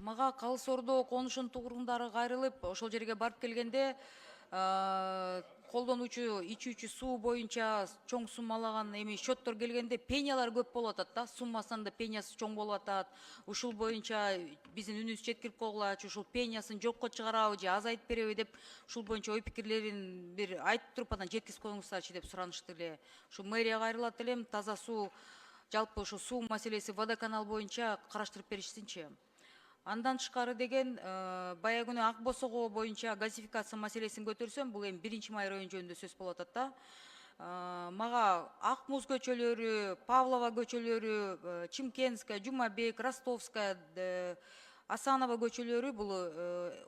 Мага Калыс Ордо конушунун тургундары кайрылып, ошол жерге барып келгенде колдонуучу ичүүчү суу боюнча чоң суммалаган эми счеттор келгенде пенялар көп болуп атат да, суммасынан да пенясы чоң болуп атат. Ушул боюнча биздин үнүбүз жеткирип койгулачы, ушул пенясын жокко чыгарабы же азайтып береби деп ушул боюнча ой пикирлерин бир айтып туруп анан жеткизип коюңуздарчы деп суранышты эле. Ушу мэрияга кайрылат элем, таза суу, жалпы ушу суу маселеси водоканал боюнча караштырып беришсинчи. Андан тышкары деген баягы күнү Ак Босого боюнча газификация маселесин көтөрсөм, бул эми 1-Май району жөнүндө сөз болуп атат да. Мага Ак Муз көчөлөрү, Павлова көчөлөрү, Чимкенская, Жумабек, Ростовская, Асанова көчөлөрү бул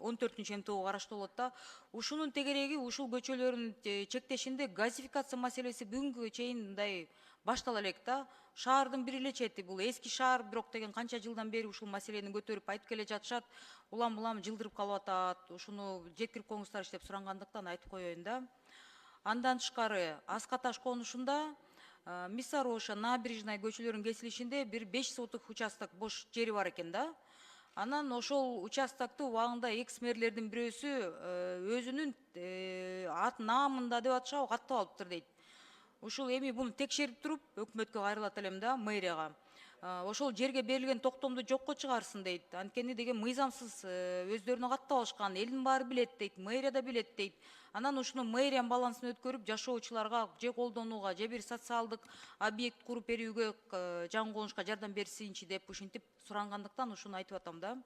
14 МТОго караштуу болот да. Ушунун тегереги ушул көчөлөрдүн чектешинде газификация маселеси бүгүнгүгө чейин мындай баштала элек да. Шаардын бир эле чети, бул эски шаар, бирок деген канча жылдан бери ушул маселени көтөрүп айтып келе жатышат. Улам жылдырып калып атат. Ушуну жеткирип коюңуздарчы деп сурангандыктан айтып коеюн да. Андан тышкары Аскаташ конушунда Миссароша, Набережная көчөлөрүнүн кесилишинде бир 5 соток участок бош жери бар экен да. Анан ошол участокты убагында экс-мэрлердин бирөөсү өзүнүн ат наамында деп атышабы каттап алыптыр дейт. Ушул эми буну текшерип туруп өкмөткө кайрылат элем да, мэрияга. Ошол жерге берилген токтомду жокко чыгарсын дейт. Анткени деген мыйзамсыз өздөрүнө каттап алышкан, элдин баары билет дейт, мэрия да билет дейт. Анан ушуну мэриянын балансына өткөрүп жашоочуларга же колдонууга, же бир социалдык объект куруп берүүгө, жаңы конушка жардам берсинчи деп ушинтип сурангандыктан ушуну айтып атам да.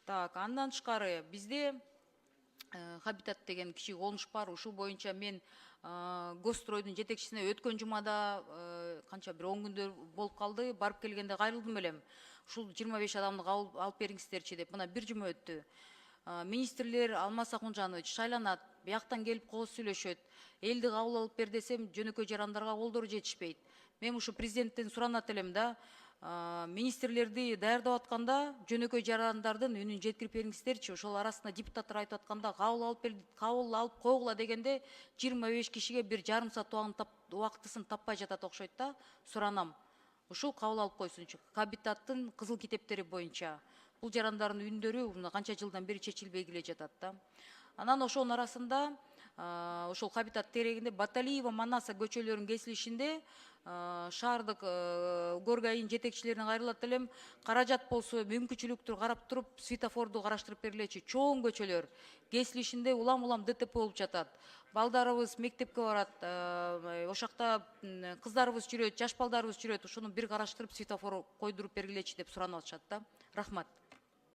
Так, андан тышкары бизде Хабитат деген кичи конуш бар. Ушул боюнча мен Госстройдун жетекчисине өткөн жумада канча бир 10 күндөр болуп калды. Барып келгенде кайрылдым элем. Ушул 25 адамды алып бериңиздерчи деп. Мына бир жума өттү. Министрлер Алмаз Акунжанович шайланат, бияктан келип кооз сүйлөшөт. Элди кабыл алып бер десем, жөнөкөй жарандарга колдору жетишпейт. Мен ушу президенттен суранат элем да. Министрлерди даярдап атканда жөнөкөй жарандардын үнүн жеткирип бериңиздерчи. Ошол арасында депутаттар айтып атканда кабыл алып койгула дегенде 25 кишиге бир жарым саат убактысын таппай жатат окшойт да. Суранам. Ушул кабыл алып койсунчу. Хабитаттын кызыл китептери боюнча. Бул жарандардын үндөрү канча жылдан бери чечилбей келе жатат да. Анан ошонун арасында ошол Хабитат терегинде Баталиева, Манаса көчөлөрүнүн кесилишинде шаардык горгайын жетекчилерине кайрылат элем. Каражат болсо, мүмкүнчүлүктү карап туруп, светофорду караштырып бергилечи. Чоң көчөлөр кесилишинде улам ДТП болуп жатат. Балдарыбыз мектепке барат, ошакта кыздарыбыз жүрөт, жаш балдарыбыз жүрөт. Ушуну бир караштырып, светофор койдуруп бергилечи деп суранып атышат да. Рахмат.